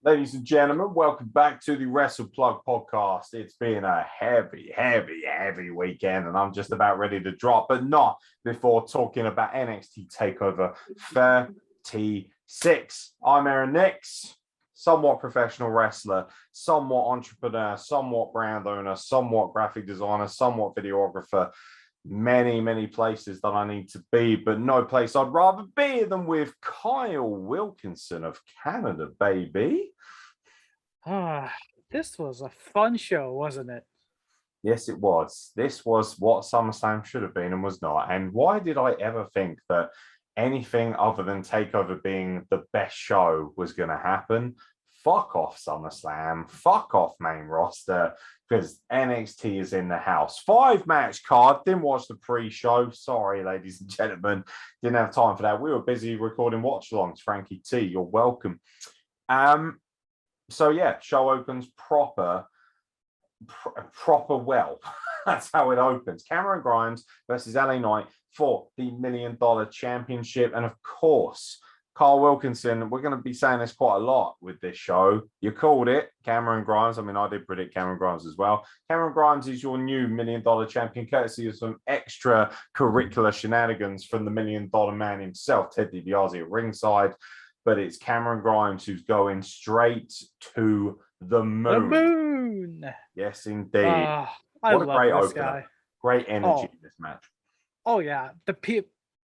Ladies and gentlemen, welcome back to the Wrestle Plug podcast. It's been a heavy weekend, and I'm just about ready to drop, but not before talking about NXT Takeover 36. I'm Aeron Nix, somewhat professional wrestler, somewhat entrepreneur, somewhat brand owner, somewhat graphic designer, somewhat videographer. Many places that I need to be, but no place I'd rather be than with Kyle Wilkinson of Canada, baby. This was a fun show, wasn't it? Yes, it was. This was what SummerSlam should have been and was not. And why did I ever think that anything other than TakeOver being the best show was going to happen? Fuck off SummerSlam. Fuck off main roster, because NXT is in the house. 5-match card. Didn't watch the pre-show. Sorry, ladies and gentlemen. Didn't have time for that. We were busy recording watch-alongs. Frankie T, you're welcome. So yeah, show opens proper well. That's how it opens. Cameron Grimes versus LA Knight for the $1 Million Championship. And of course, Carl Wilkinson, we're going to be saying this quite a lot with this show. You called it, Cameron Grimes. I mean, I did predict Cameron Grimes as well. Cameron Grimes is your new $1 Million Champion, courtesy of some extra curricular shenanigans from the $1 Million Man himself, Ted DiBiase at ringside. But it's Cameron Grimes who's going straight to the moon. The moon. Yes, indeed. I what a love great this opener. guy. Great energy in this match. Oh yeah, the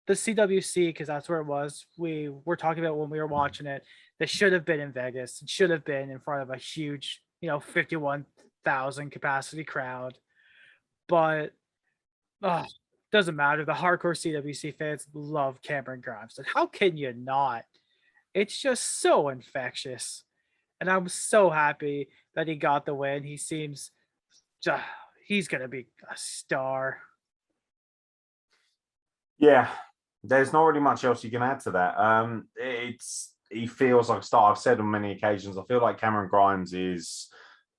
CWC, because that's where it was. We were talking about when we were watching it. This should have been in Vegas. It should have been in front of a huge, 51,000 capacity crowd. But doesn't matter. The hardcore CWC fans love Cameron Grimes. And how can you not? It's just so infectious. And I'm so happy that he got the win. He seems he's going to be a star. Yeah, there's not really much else you can add to that. He feels like a star. I've said on many occasions, I feel like Cameron Grimes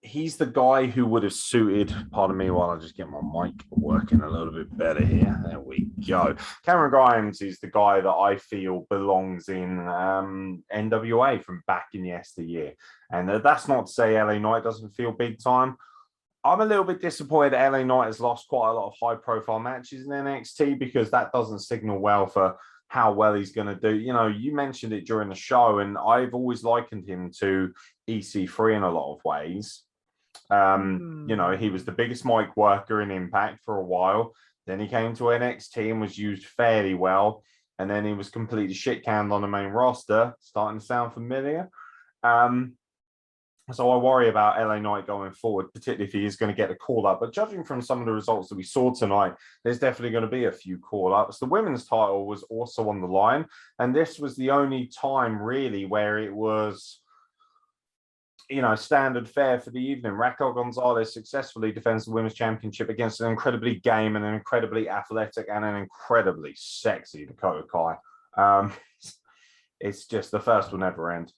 he's the guy who would have suited, pardon me while I just get my mic working a little bit better here. There we go. Cameron Grimes is the guy that I feel belongs in NWA from back in yesteryear. And that's not to say LA Knight doesn't feel big time. I'm a little bit disappointed that LA Knight has lost quite a lot of high-profile matches in NXT, because that doesn't signal well for how well he's going to do. You mentioned it during the show, and I've always likened him to EC3 in a lot of ways. He was the biggest mic worker in Impact for a while. Then he came to NXT and was used fairly well. And then he was completely shit-canned on the main roster. Starting to sound familiar. So I worry about LA Knight going forward, particularly if he is going to get a call-up. But judging from some of the results that we saw tonight, there's definitely going to be a few call-ups. The women's title was also on the line. And this was the only time, really, where it was standard fare for the evening. Raquel Gonzalez successfully defends the women's championship against an incredibly game and an incredibly athletic and an incredibly sexy Dakota Kai. It's just the first will never end.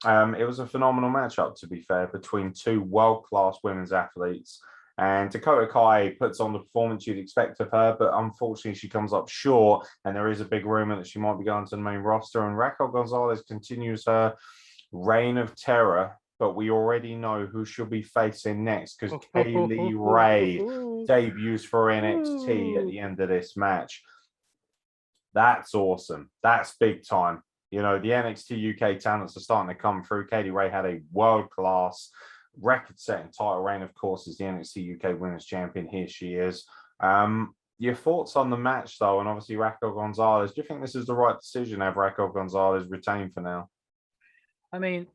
It was a phenomenal matchup, to be fair, between two world-class women's athletes. And Dakota Kai puts on the performance you'd expect of her, but unfortunately she comes up short, and there is a big rumor that she might be going to the main roster. And Raquel Gonzalez continues her reign of terror, but we already know who she'll be facing next, because Kaylee Ray debuts for NXT at the end of this match. That's awesome. That's big time. The NXT UK talents are starting to come through. Kaylee Ray had a world-class record-setting title reign, of course, as the NXT UK Women's Champion. Here she is. Your thoughts on the match, though, and obviously Raquel Gonzalez. Do you think this is the right decision to have Raquel Gonzalez retained for now? I mean,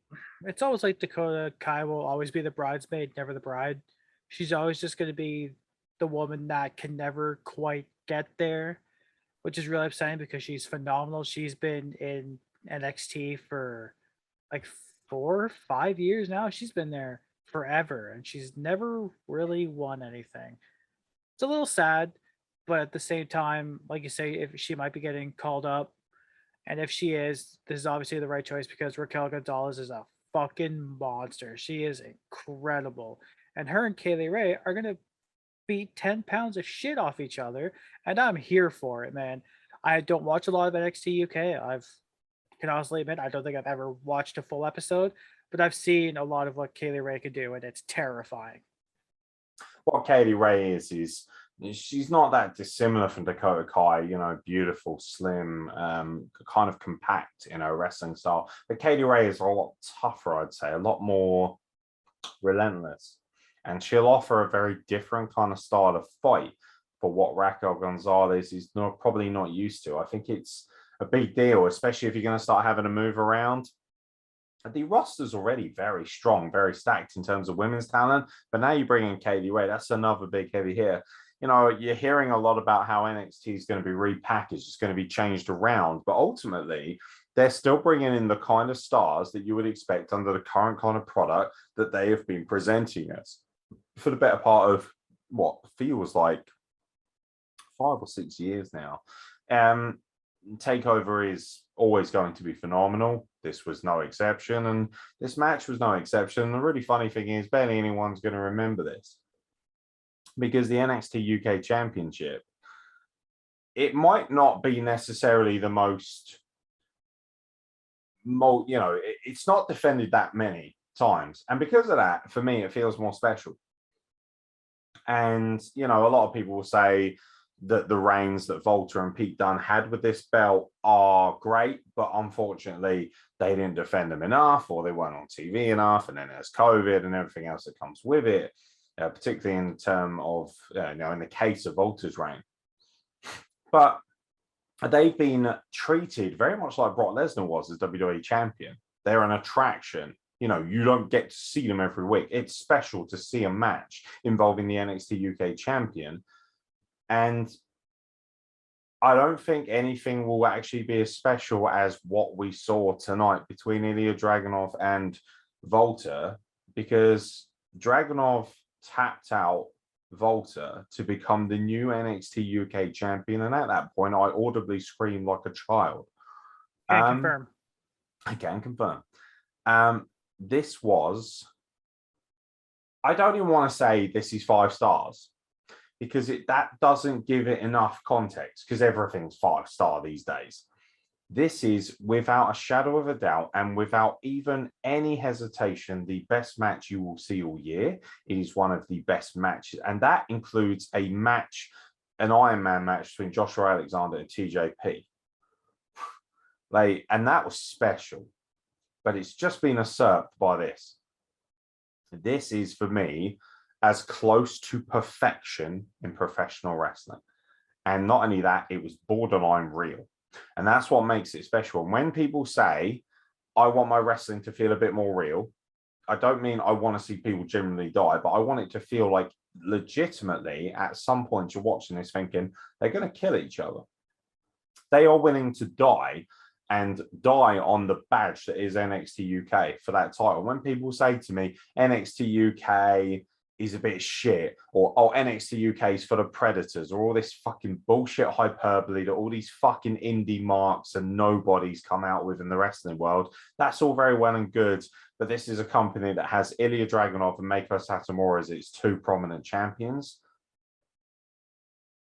it's always like Dakota Kai will always be the bridesmaid, never the bride. She's always just going to be the woman that can never quite get there, which is really upsetting because she's phenomenal. She's been in NXT for like 4 or 5 years now. She's been there forever, and she's never really won anything. It's a little sad, but at the same time, like you say, if she might be getting called up, and if she is, this is obviously the right choice because Raquel Gonzalez is a fucking monster. She is incredible. And her and Kaylee Ray are going to beat 10 pounds of shit off each other, and I'm here for it, man. I don't watch a lot of NXT UK. Can honestly admit I don't think I've ever watched a full episode, but I've seen a lot of what Kaylee Ray can do, and it's terrifying. What Kaylee Ray is she's not that dissimilar from Dakota Kai, beautiful, slim, kind of compact in her wrestling style. But Kaylee Ray is a lot tougher, I'd say, a lot more relentless. And she'll offer a very different kind of style of fight for what Raquel Gonzalez is probably not used to. I think it's a big deal, especially if you're going to start having to move around. The roster's already very strong, very stacked in terms of women's talent, but now you bring in Kaylee Ray, that's another big heavy here. You're hearing a lot about how NXT is going to be repackaged, it's going to be changed around, but ultimately they're still bringing in the kind of stars that you would expect under the current kind of product that they have been presenting us for the better part of what feels like 5 or 6 years now. Takeover is always going to be phenomenal. This was no exception, and this match was no exception. And the really funny thing is, barely anyone's going to remember this because the NXT UK Championship, it might not be necessarily the most, it's not defended that many times, and because of that, for me, it feels more special. And a lot of people will say that the reigns that Volta and Pete Dunne had with this belt are great, but unfortunately they didn't defend them enough, or they weren't on TV enough, and then there's COVID and everything else that comes with it, particularly in terms of, in the case of Volta's reign. But they've been treated very much like Brock Lesnar was as WWE champion. They're an attraction. You don't get to see them every week. It's special to see a match involving the NXT UK champion. And I don't think anything will actually be as special as what we saw tonight between Ilya Dragunov and Volta, because Dragunov tapped out Volta to become the new NXT UK champion. And at that point, I audibly screamed like a child. Confirm. I can confirm. This was, I don't even want to say this is 5 stars, because that doesn't give it enough context, because everything's 5-star these days. This is, without a shadow of a doubt and without even any hesitation, the best match you will see all year. It is one of the best matches, and that includes a match, an Iron Man match between Joshua Alexander and TJP. And that was special, but it's just been usurped by this. This is, for me, as close to perfection in professional wrestling. And not only that, it was borderline real. And that's what makes it special. And when people say, I want my wrestling to feel a bit more real, I don't mean I want to see people generally die, but I want it to feel like legitimately at some point you're watching this thinking they're going to kill each other. They are willing to die, and die on the badge that is NXT UK for that title. When people say to me, NXT UK is a bit shit, or NXT UK is for the predators, or all this fucking bullshit hyperbole that all these fucking indie marks and nobodies come out with in the wrestling world, that's all very well and good, but this is a company that has Ilya Dragunov and Meiko Satomura as its 2 prominent champions.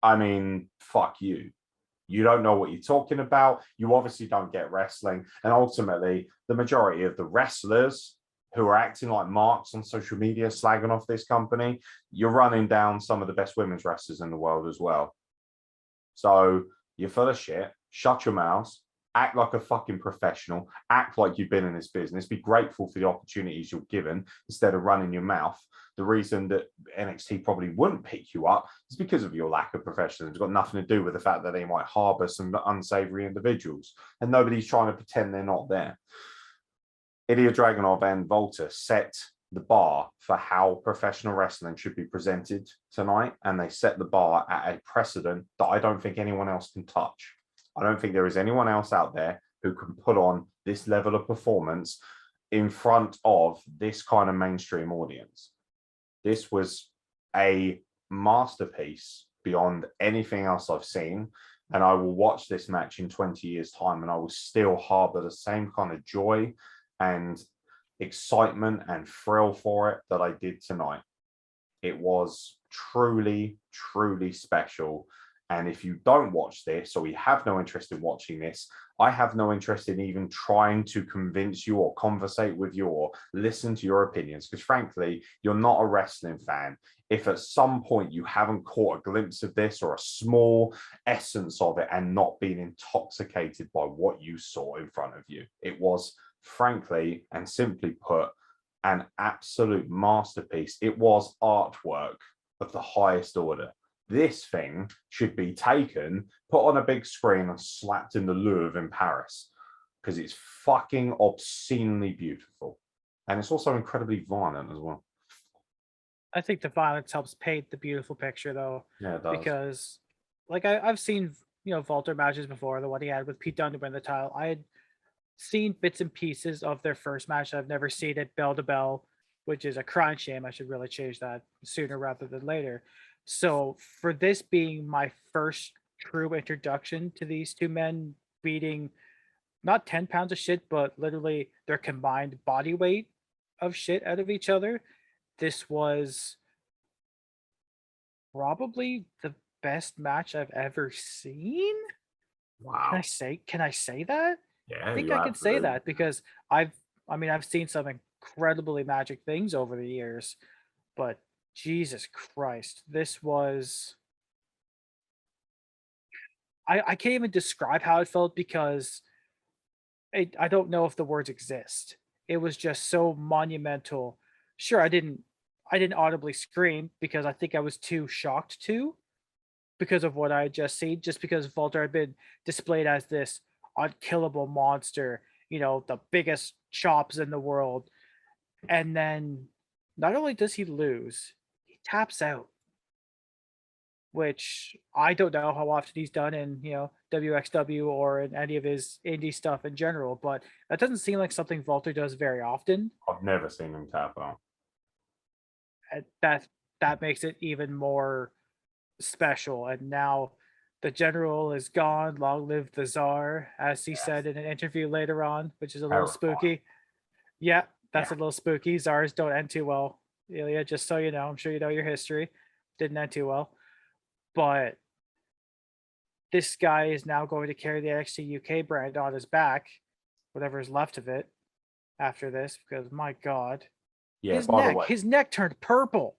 I mean, fuck you. You don't know what you're talking about. You obviously don't get wrestling. And ultimately, the majority of the wrestlers who are acting like marks on social media, slagging off this company, you're running down some of the best women's wrestlers in the world as well. So you're full of shit. Shut your mouths. Act like a fucking professional. Act like you've been in this business. Be grateful for the opportunities you're given instead of running your mouth. The reason that NXT probably wouldn't pick you up is because of your lack of professionalism. It's got nothing to do with the fact that they might harbor some unsavory individuals, and nobody's trying to pretend they're not there. Ilya Dragunov and Volta set the bar for how professional wrestling should be presented tonight, and they set the bar at a precedent that I don't think anyone else can touch. I don't think there is anyone else out there who can put on this level of performance in front of this kind of mainstream audience. This was a masterpiece beyond anything else I've seen, and I will watch this match in 20 years' time and I will still harbor the same kind of joy and excitement and thrill for it that I did tonight. It was truly, truly special. And if you don't watch this, or you have no interest in watching this, I have no interest in even trying to convince you or conversate with you or listen to your opinions, because frankly, you're not a wrestling fan. If at some point you haven't caught a glimpse of this or a small essence of it and not been intoxicated by what you saw in front of you, it was, frankly and simply put, an absolute masterpiece. It was artwork of the highest order. This thing should be taken, put on a big screen and slapped in the Louvre in Paris, because it's fucking obscenely beautiful. And it's also incredibly violent as well. I think the violence helps paint the beautiful picture, though. Yeah, it does. Because, like, I've seen, Walter matches before, the one he had with Pete Dunne to win the title. I had seen bits and pieces of their first match. I've never seen it bell to bell, which is a crying shame. I should really change that sooner rather than later. So for this being my first true introduction to these two men beating not 10 pounds of shit, but literally their combined body weight of shit out of each other, this was probably the best match I've ever seen. Wow. Can I say that? Yeah, I think I can say that because I've seen some incredibly magic things over the years, but Jesus Christ, this was I can't even describe how it felt because I don't know if the words exist. It was just so monumental. Sure, I didn't audibly scream because I think I was too shocked to because of what I had just seen, just because Volter had been displayed as this unkillable monster, the biggest chops in the world. And then not only does he lose, he taps out, which I don't know how often he's done in, WXW or in any of his indie stuff in general, but that doesn't seem like something Volter does very often. I've never seen him tap out. And that makes it even more special. And now the general is gone. Long live the czar, as he said in an interview later on, which is a little spooky. Yeah, that's a little spooky. Czars don't end too well, Ilya, just so you know. I'm sure you know your history. Didn't end too well. But this guy is now going to carry the NXT UK brand on his back, whatever is left of it after this, because my God. Yeah, by the way, his neck turned purple.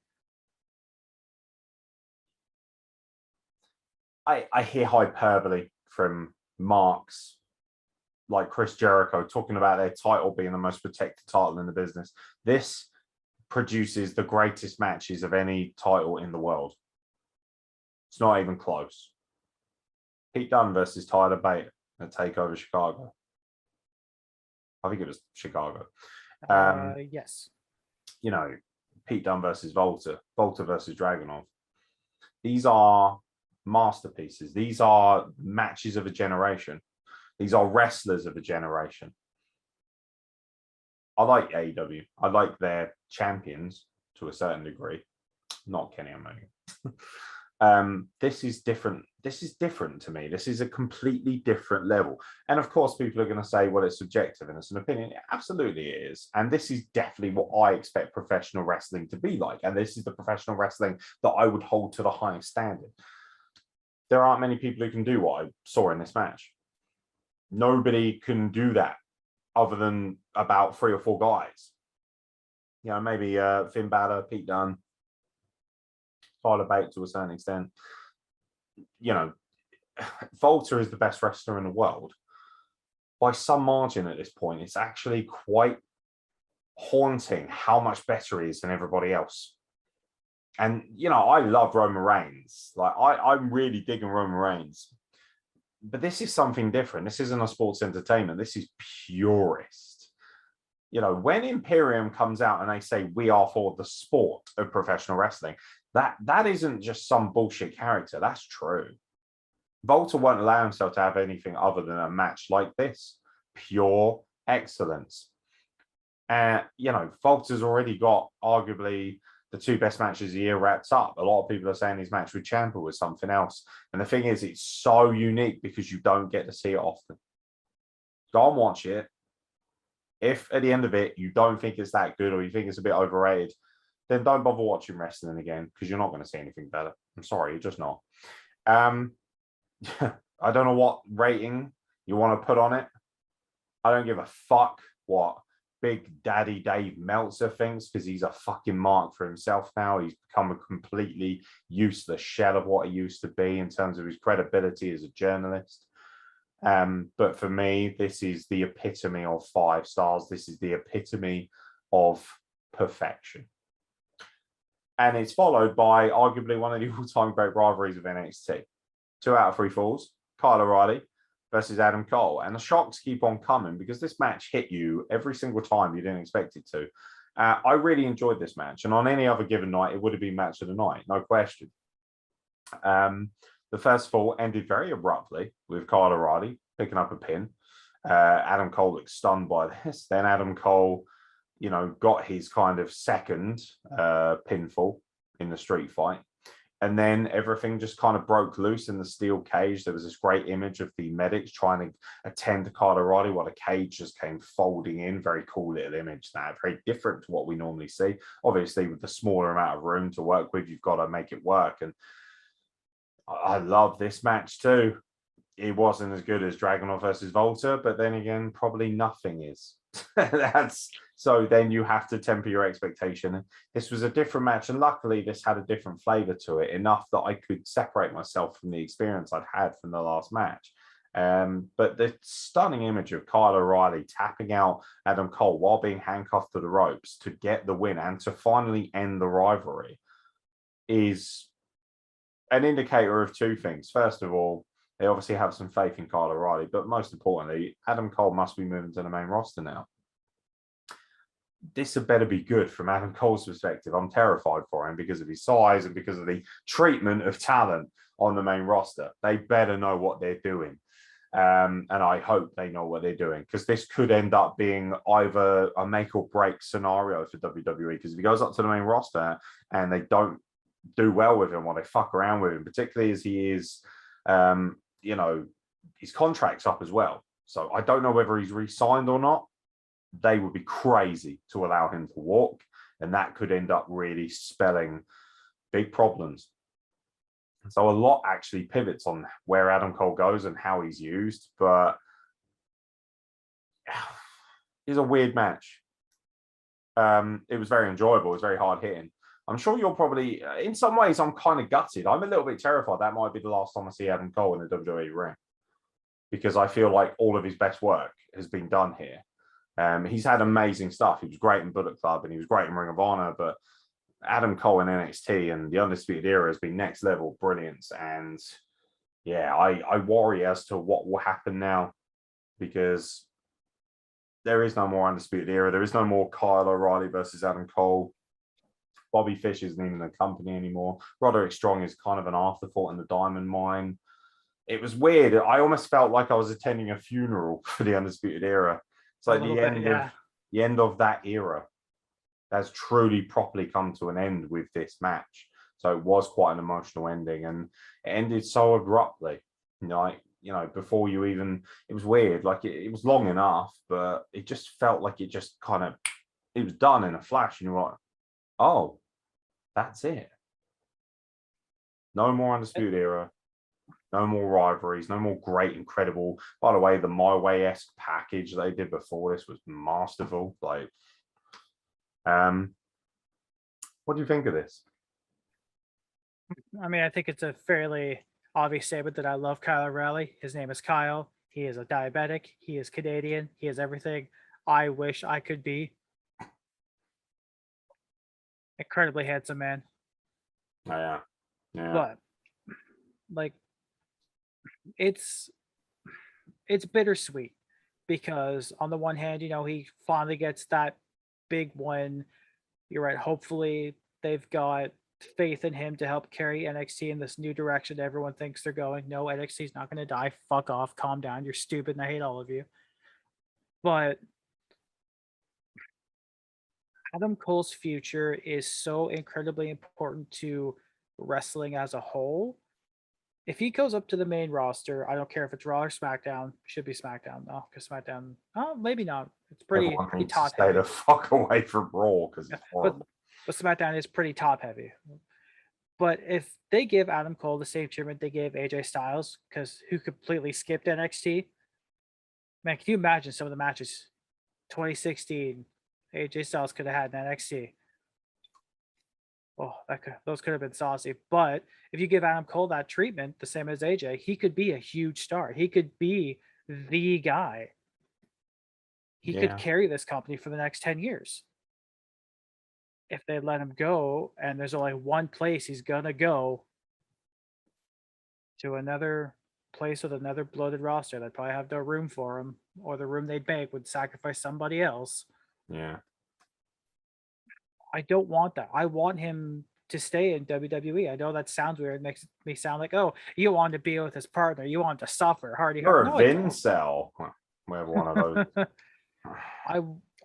I hear hyperbole from marks like Chris Jericho talking about their title being the most protected title in the business. This produces the greatest matches of any title in the world. It's not even close. Pete Dunne versus Tyler Bate at Takeover Chicago. I think it was Chicago. Yes. Pete Dunne versus Volter versus Dragunov. These are masterpieces. These are matches of a generation. These are wrestlers of a generation. I like AEW. I like their champions to a certain degree. Not Kenny Omega. This is different. This is different to me. This is a completely different level. And of course, people are going to say, well, it's subjective and it's an opinion. Absolutely it is. And this is definitely what I expect professional wrestling to be like. And this is the professional wrestling that I would hold to the highest standard. There aren't many people who can do what I saw in this match. Nobody can do that other than about 3 or 4 guys. Maybe Finn Balor, Pete Dunne, Tyler Bate to a certain extent. Volter is the best wrestler in the world. By some margin at this point, it's actually quite haunting how much better he is than everybody else. And, I love Roman Reigns. Like, I'm really digging Roman Reigns. But this is something different. This isn't a sports entertainment. This is purist. When Imperium comes out and they say we are for the sport of professional wrestling, that isn't just some bullshit character. That's true. Volter won't allow himself to have anything other than a match like this. Pure excellence. Volter's already got arguably the 2 best matches of the year wrapped up. A lot of people are saying his match with Ciampa was something else. And the thing is, it's so unique because you don't get to see it often. Go and watch it. If at the end of it, you don't think it's that good or you think it's a bit overrated, then don't bother watching wrestling again because you're not going to see anything better. I'm sorry, you're just not. I don't know what rating you want to put on it. I don't give a fuck what Big Daddy Dave Meltzer thinks because he's a fucking mark for himself now. He's become a completely useless shell of what he used to be in terms of his credibility as a journalist. But for me, this is the epitome of 5 stars. This is the epitome of perfection. And it's followed by arguably one of the all-time great rivalries of NXT. 2 out of 3 falls, Kyle O'Reilly versus Adam Cole. And the shocks keep on coming because this match hit you every single time you didn't expect it to. I really enjoyed this match. And on any other given night, it would have been match of the night, no question. The first fall ended very abruptly with Kyle O'Reilly picking up a pin. Adam Cole looked stunned by this. Then Adam Cole, got his kind of second pinfall in the street fight. And then everything just kind of broke loose in the steel cage. There was this great image of the medics trying to attend to Kyle O'Reilly while the cage just came folding in. Very cool little image that. Very different to what we normally see. Obviously, with the smaller amount of room to work with, you've got to make it work. And I love this match too. It wasn't as good as Dragunov versus Volta, but then again, probably nothing is. So then you have to temper your expectation. This was a different match, and luckily this had a different flavor to it, enough that I could separate myself from the experience I'd had from the last match. But the stunning image of Kyle O'Reilly tapping out Adam Cole while being handcuffed to the ropes to get the win and to finally end the rivalry is an indicator of 2 things. First of all, they obviously have some faith in Kyle O'Reilly, but most importantly, Adam Cole must be moving to the main roster now. This had better be good from Adam Cole's perspective. I'm terrified for him because of his size and because of the treatment of talent on the main roster. They better know what they're doing. And I hope they know what they're doing, because this could end up being either a make or break scenario for WWE. Because if he goes up to the main roster and they don't do well with him or they fuck around with him, particularly as he is, his contract's up as well. So I don't know whether he's re-signed or not. They would be crazy to allow him to walk, and that could end up really spelling big problems. So a lot actually pivots on where Adam Cole goes and how he's used, but it's a weird match. It was very enjoyable. It was very hard hitting. I'm sure you're probably, in some ways, I'm kind of gutted. I'm a little bit terrified that might be the last time I see Adam Cole in the WWE ring, because I feel like all of his best work has been done here. He's had amazing stuff. He was great in Bullet Club and he was great in Ring of Honor, but Adam Cole in NXT and the Undisputed Era has been next level brilliance. And yeah, I worry as to what will happen now, because there is no more Undisputed Era. There is no more Kyle O'Reilly versus Adam Cole. Bobby Fish isn't even in the company anymore. Roderick Strong is kind of an afterthought in the Diamond Mine. It was weird. I almost felt like I was attending a funeral for the Undisputed Era. It's like the end of that era has truly properly come to an end with this match. So it was quite an emotional ending, and it ended so abruptly. Before you even, it was weird. Like it was long enough, but it just felt like it just it was done in a flash, and you're like, oh, that's it. No more Undisputed Era. No more rivalries, no more great, incredible. By the way, the My Way-esque package they did before this was masterful. Like, what do you think of this? I mean, I think it's a fairly obvious statement that I love Kyle O'Reilly. His name is Kyle. He is a diabetic. He is Canadian. He is everything I wish I could be. Incredibly handsome man. Oh, yeah. But like, it's bittersweet, because on the one hand, he finally gets that big one. You're right. Hopefully they've got faith in him to help carry NXT in this new direction everyone thinks they're going. No, NXT's not going to die. Fuck off. Calm down. You're stupid and I hate all of you. But Adam Cole's future is so incredibly important to wrestling as a whole. If he goes up to the main roster, I don't care if it's Raw or SmackDown. Should be SmackDown though, because SmackDown, maybe not. It's pretty top. Stay the fuck away from Raw because it's horrible. but SmackDown is pretty top heavy. But if they give Adam Cole the same treatment they gave AJ Styles, because who completely skipped NXT, man, can you imagine some of the matches 2016 AJ Styles could have had in NXT? Oh, those could have been saucy. But if you give Adam Cole that treatment, the same as AJ, he could be a huge star. He could be the guy. He could carry this company for the next 10 years. If they let him go and there's only one place he's gonna go, to another place with another bloated roster that probably have no room for him, or the room they'd make would sacrifice somebody else. Yeah. I don't want that. I want him to stay in WWE. I know that sounds weird. It makes me sound like, oh, you want to be with his partner. You want to suffer. Hardy. You're No, a Vincel. Whatever one of those.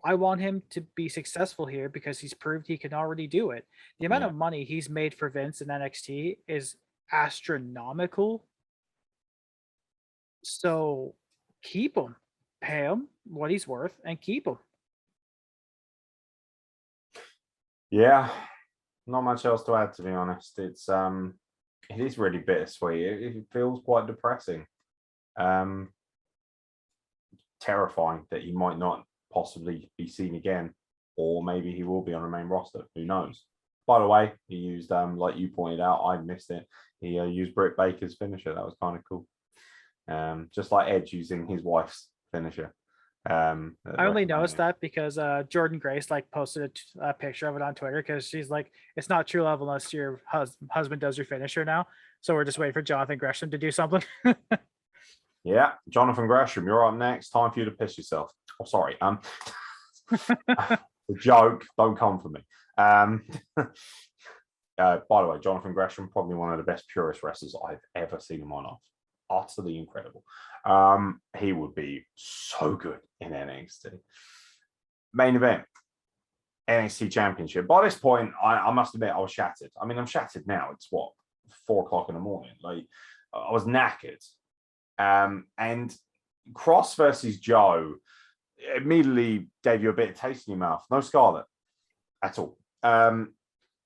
I want him to be successful here because he's proved he can already do it. The amount of money he's made for Vince in NXT is astronomical. So keep him, pay him what he's worth, and keep him. Yeah, not much else to add, to be honest. It is really bittersweet. It feels quite depressing. Terrifying that he might not possibly be seen again, or maybe he will be on the main roster. Who knows? By the way, he used, like you pointed out, I missed it. He used Britt Baker's finisher. That was kind of cool. Just like Edge using his wife's finisher. I only noticed that because Jordan Grace posted a picture of it on Twitter, because she's like, it's not true love unless your husband does your finisher now. So we're just waiting for Jonathan Gresham to do something. Yeah, Jonathan Gresham, you're up next. Time for you to piss yourself. Oh, sorry. The joke. Don't come for me. By the way, Jonathan Gresham, probably one of the best purist wrestlers I've ever seen in my life. Utterly incredible. He would be so good in NXT. Main event, NXT Championship. By this point, I must admit I was shattered. I mean, I'm shattered now. It's what, 4 o'clock in the morning. Like, I was knackered. And Cross versus Joe immediately gave you a bit of taste in your mouth. No Scarlett at all.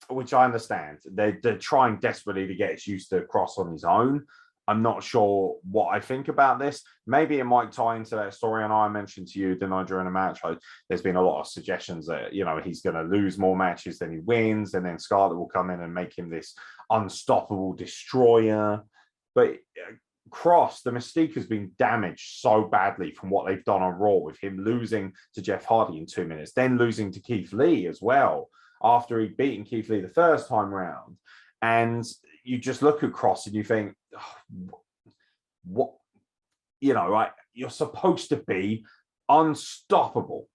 Which I understand. They're trying desperately to get us used to Cross on his own. I'm not sure what I think about this. Maybe it might tie into that story. And I mentioned to you, didn't I, during a match, there's been a lot of suggestions that, he's going to lose more matches than he wins. And then Scarlett will come in and make him this unstoppable destroyer. But Cross, the mystique has been damaged so badly from what they've done on Raw, with him losing to Jeff Hardy in 2 minutes, then losing to Keith Lee as well, after he'd beaten Keith Lee the first time round. And you just look at Cross and you think, oh, what, you're supposed to be unstoppable.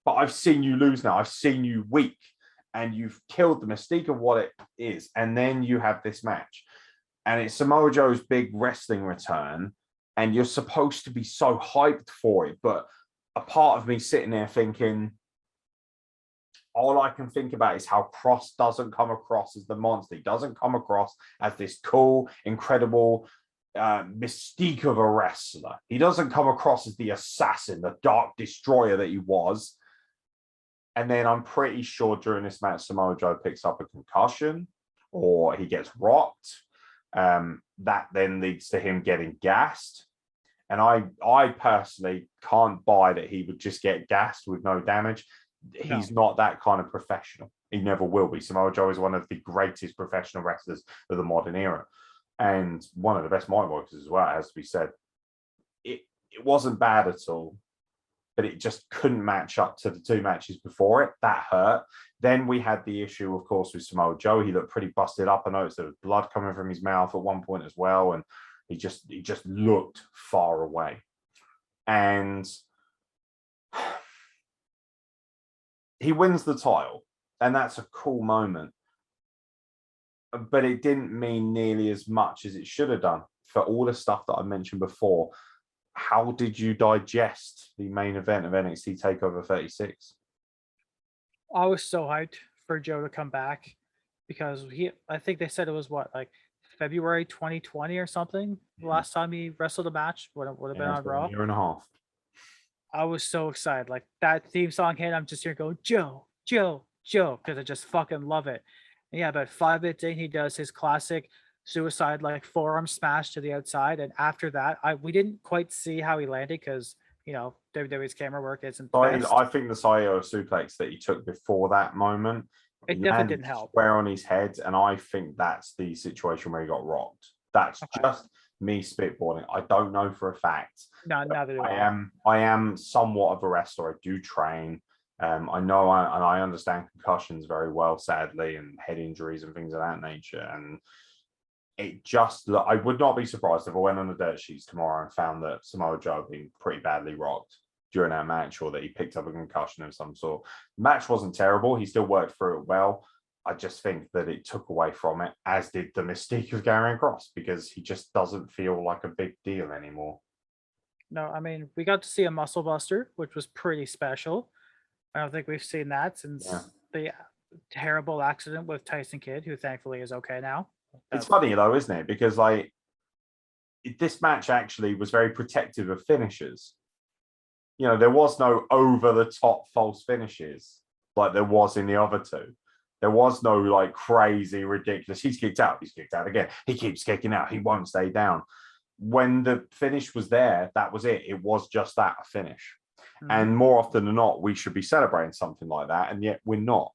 But I've seen you lose now. I've seen you weak, and you've killed the mystique of what it is. And then you have this match. And it's Samoa Joe's big wrestling return, and you're supposed to be so hyped for it. But a part of me sitting there thinking, all I can think about is how Cross doesn't come across as the monster. He doesn't come across as this cool, incredible mystique of a wrestler. He doesn't come across as the assassin, the dark destroyer that he was. And then I'm pretty sure during this match, Samoa Joe picks up a concussion, or he gets rocked. That then leads to him getting gassed. And I personally can't buy that he would just get gassed with no damage. He's not that kind of professional. He never will be. Samoa Joe is one of the greatest professional wrestlers of the modern era, and one of the best mic workers as well, has to be said. It wasn't bad at all, but it just couldn't match up to the 2 matches before it. That hurt. Then we had the issue, of course, with Samoa Joe. He looked pretty busted up. I noticed there was blood coming from his mouth at one point as well, and he just looked far away. And he wins the title, and that's a cool moment. But it didn't mean nearly as much as it should have done for all the stuff that I mentioned before. How did you digest the main event of NXT Takeover 36? I was so hyped for Joe to come back, because I think they said it was February 2020 or something. The last time he wrestled a match would have been on Raw. A year and a half. I was so excited. Like, that theme song hit, I'm just here going, Joe, Joe, joke because I just fucking love it. And yeah, about 5 minutes in, he does his classic suicide like forearm smash to the outside, and after that, we didn't quite see how he landed because WWE's camera work isn't the best. I think the Sayo suplex that he took before that moment, It he definitely landed didn't help. square on his head, and I think that's the situation where he got rocked. That's Okay. just me spitballing. I don't know for a fact. No, neither do I. I am somewhat of a wrestler. I do train. I know and I understand concussions very well, sadly, and head injuries and things of that nature. And I would not be surprised if I went on the dirt sheets tomorrow and found that Samoa Joe had been pretty badly rocked during that match, or that he picked up a concussion of some sort. The match wasn't terrible. He still worked through it well. I just think that it took away from it, as did the mystique of Karrion Kross, because he just doesn't feel like a big deal anymore. No, I mean, we got to see a muscle buster, which was pretty special. I don't think we've seen that since the terrible accident with Tyson Kidd, who thankfully is okay now. It's funny though, isn't it? Because this match actually was very protective of finishes. There was no over the top false finishes like there was in the other two. There was no like crazy, ridiculous. He's kicked out again. He keeps kicking out. He won't stay down. When the finish was there, that was it. It was just that, a finish. Mm-hmm. And more often than not, we should be celebrating something like that, and yet we're not.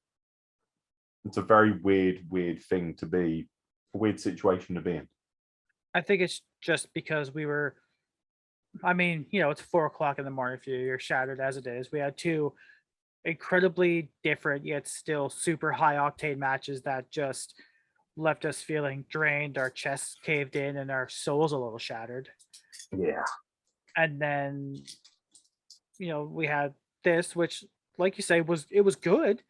It's a very weird thing to be, a weird situation to be in. I think it's just because we were, I mean, it's 4:00 in the morning if you're shattered as it is. We had two incredibly different yet still super high octane matches that just left us feeling drained, our chests caved in, and our souls a little shattered. Yeah. And then, we had this, which, like you say, it was good.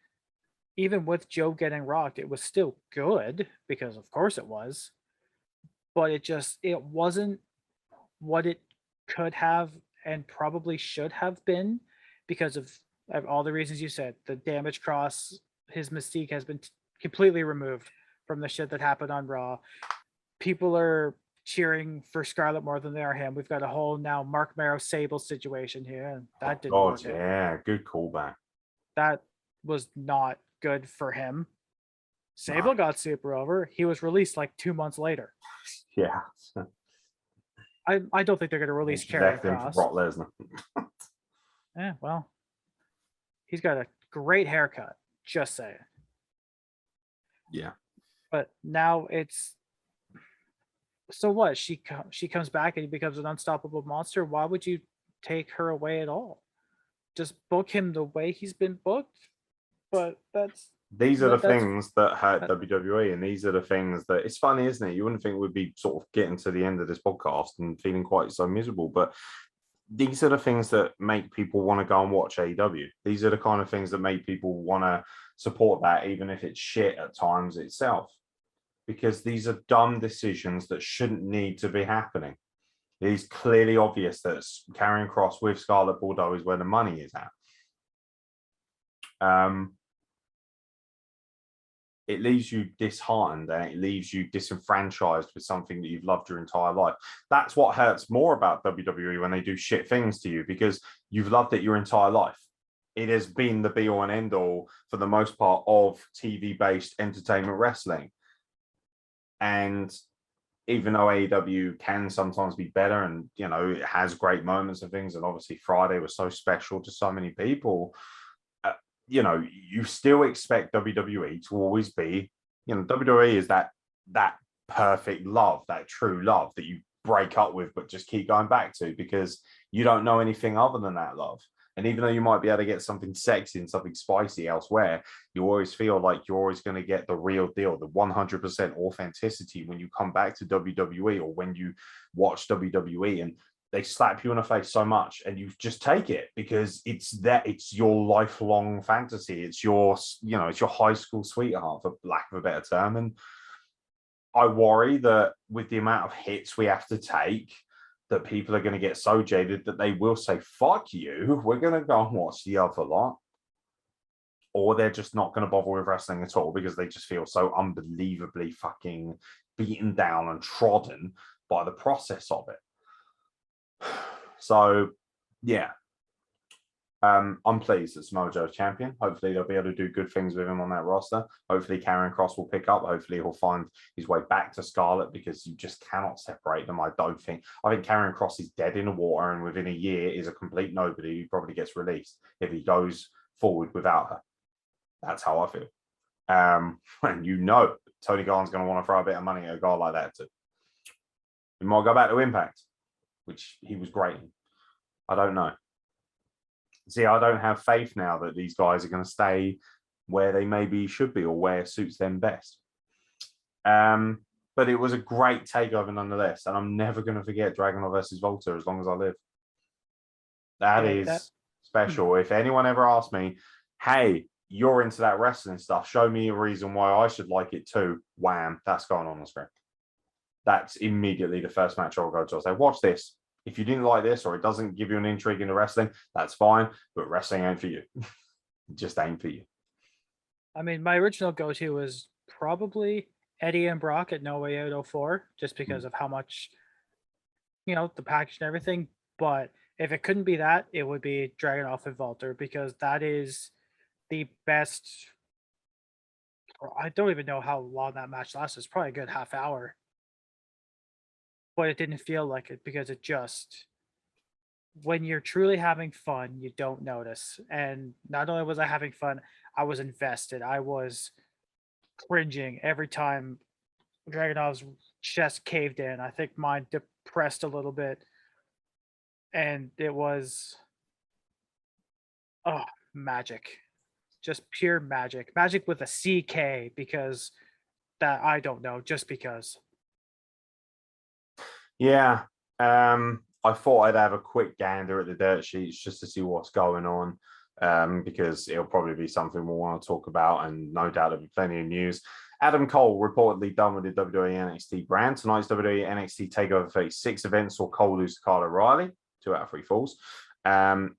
Even with Joe getting rocked, it was still good because, of course, it was. But it wasn't what it could have and probably should have been because of all the reasons you said. The damage Kross, his mystique has been completely removed from the shit that happened on Raw. People are cheering for Scarlett more than they are him. We've got a whole now Mark Marrow Sable situation here, and that didn't work. Yeah, good callback. That was not good for him. Sable got super over. He was released like 2 months later. Yeah. I don't think they're going to release Karrion Kross. Brock Lesnar. Yeah, well, he's got a great haircut. Just saying. Yeah. But now it's, so what? She comes back and he becomes an unstoppable monster. Why would you take her away at all? Just book him the way he's been booked. But these are the things that hurt WWE, and these are the things that, it's funny, isn't it? You wouldn't think we'd be sort of getting to the end of this podcast and feeling quite so miserable, but these are the things that make people want to go and watch AEW. These are the kind of things that make people want to support that, even if it's shit at times itself, because these are dumb decisions that shouldn't need to be happening. It is clearly obvious that Karrion Kross with Scarlett Bordeaux is where the money is at. It leaves you disheartened and it leaves you disenfranchised with something that you've loved your entire life. That's what hurts more about WWE when they do shit things to you, because you've loved it your entire life. It has been the be all and end all for the most part of TV-based entertainment wrestling. And even though AEW can sometimes be better and, it has great moments and things, and obviously Friday was so special to so many people, you still expect WWE to always be, WWE is that perfect love, that true love that you break up with, but just keep going back to because you don't know anything other than that love. And even though you might be able to get something sexy and something spicy elsewhere, you always feel like you're always going to get the real deal, the 100% authenticity when you come back to WWE or when you watch WWE. And they slap you in the face so much and you just take it because it's your lifelong fantasy. It's your high school sweetheart, for lack of a better term. And I worry that with the amount of hits we have to take, that people are going to get so jaded that they will say, fuck you, we're going to go and watch the other lot. Or they're just not going to bother with wrestling at all because they just feel so unbelievably fucking beaten down and trodden by the process of it. So, yeah, I'm pleased that Samoa Joe's champion. Hopefully, they'll be able to do good things with him on that roster. Hopefully, Karrion Kross will pick up. Hopefully, he'll find his way back to Scarlett because you just cannot separate them. I think Karrion Kross is dead in the water, and within a year is a complete nobody who probably gets released if he goes forward without her. That's how I feel. And Tony Khan's going to want to throw a bit of money at a guy like that too. He might go back to Impact, which he was great in. I don't know. See, I don't have faith now that these guys are going to stay where they maybe should be or where suits them best. But it was a great takeover nonetheless, and I'm never going to forget Dragunov versus Volta as long as I live. That is special. If anyone ever asks me, hey, you're into that wrestling stuff, show me a reason why I should like it too, wham, that's going on the screen. That's immediately the first match I'll go to. I'll say, watch this. If you didn't like this or it doesn't give you an intrigue into wrestling, that's fine. But wrestling ain't for you. It just ain't for you. I mean, my original go-to was probably Eddie and Brock at No Way Out 04, just because of how much, the package and everything. But if it couldn't be that, it would be Dragunov and Walter, because that is the best. I don't even know how long that match lasted. It's probably a good half hour. But it didn't feel like it because it just, when you're truly having fun, you don't notice. And not only was I having fun, I was invested. I was cringing every time Dragunov's chest caved in. I think mine depressed a little bit. And it was, magic. Just pure magic. Magic with a CK, because that, I don't know, just because. Yeah, I thought I'd have a quick gander at the dirt sheets just to see what's going on, because it'll probably be something we'll want to talk about, and no doubt there'll be plenty of news. Adam Cole reportedly done with the WWE NXT brand. Tonight's WWE NXT Takeover 36 event saw Cole lose to Kyle O'Reilly, 2 out of 3 falls.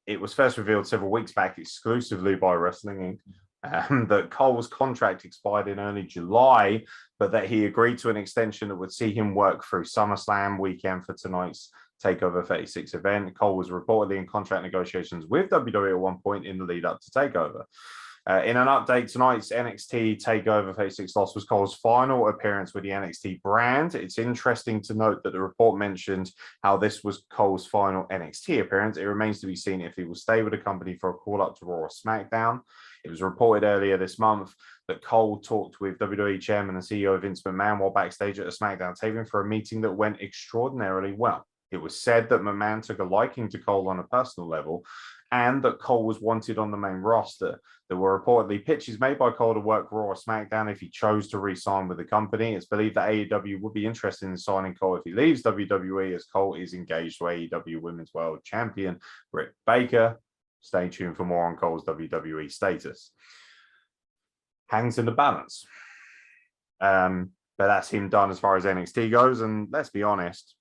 It was first revealed several weeks back exclusively by Wrestling Inc. That Cole's contract expired in early July, but that he agreed to an extension that would see him work through SummerSlam weekend for tonight's Takeover 36 event. Cole was reportedly in contract negotiations with WWE at one point in the lead up to Takeover. In an update, tonight's NXT Takeover 36 loss was Cole's final appearance with the NXT brand. It's interesting to note that the report mentioned how this was Cole's final NXT appearance. It remains to be seen if he will stay with the company for a call-up to Raw or SmackDown. It was reported earlier this month that Cole talked with WWE Chairman and CEO Vince McMahon while backstage at a SmackDown taping for a meeting that went extraordinarily well. It was said that McMahon took a liking to Cole on a personal level, and that Cole was wanted on the main roster. There were reportedly pitches made by Cole to work Raw or SmackDown if he chose to re-sign with the company. It's believed that AEW would be interested in signing Cole if he leaves WWE, as Cole is engaged to AEW Women's World Champion Britt Baker. Stay tuned for more on Cole's WWE status. Hangs in the balance. But that's him done as far as NXT goes, and let's be honest,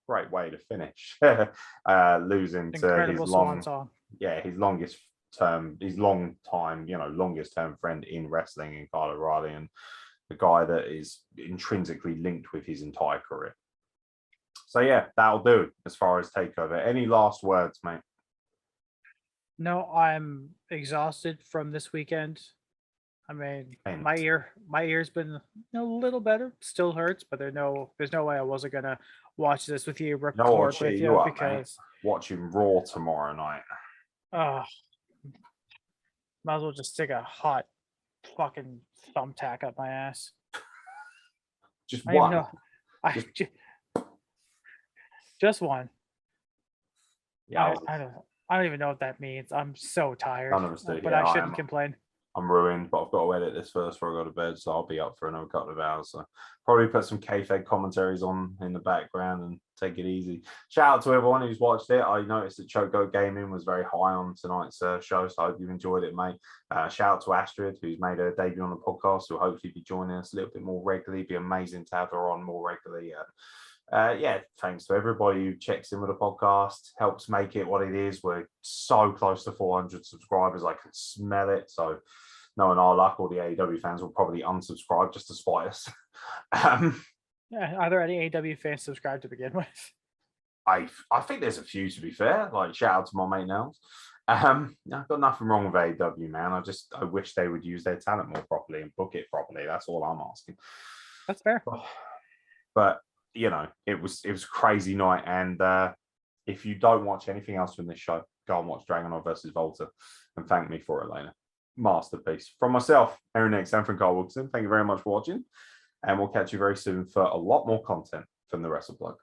great way to finish. Losing Incredible to his longest term friend in wrestling in Kyle O'Reilly, and the guy that is intrinsically linked with his entire career. So yeah, that'll do as far as Takeover. Any last words, mate? No, I'm exhausted from this weekend. I mean, my ear's been a little better. Still hurts, but there's no way I wasn't gonna watch this with you, record with you, because watching Raw tomorrow night. Might as well just stick a hot fucking thumbtack up my ass. Just one. Just one. Yeah, I don't even know what that means. I'm so tired. None of us do, but I shouldn't complain. I'm ruined, but I've got to edit this first before I go to bed, so I'll be up for another couple of hours. So probably put some kayfabe commentaries on in the background and take it easy. Shout out to everyone who's watched it. I noticed that Choco Gaming was very high on tonight's show, so I hope you've enjoyed it, mate. Shout out to Astrid, who's made her debut on the podcast, who'll hopefully be joining us a little bit more regularly. It'd be amazing to have her on more regularly. Thanks to everybody who checks in with the podcast, helps make it what it is. We're so close to 400 subscribers. I can smell it. So knowing our luck, all the AEW fans will probably unsubscribe just to spite us. Are there any AEW fans subscribed to begin with? I think there's a few, to be fair. Like, shout out to my mate Nels. I've got nothing wrong with AEW, man. I wish they would use their talent more properly and book it properly. That's all I'm asking. That's fair. But you know, it was a crazy night. And if you don't watch anything else from this show, go and watch Dragunov versus Volta and thank me for it later. Masterpiece. From myself, Aeron X, and from Carl Wilkinson, thank you very much for watching. And we'll catch you very soon for a lot more content from the Wrestle Plug.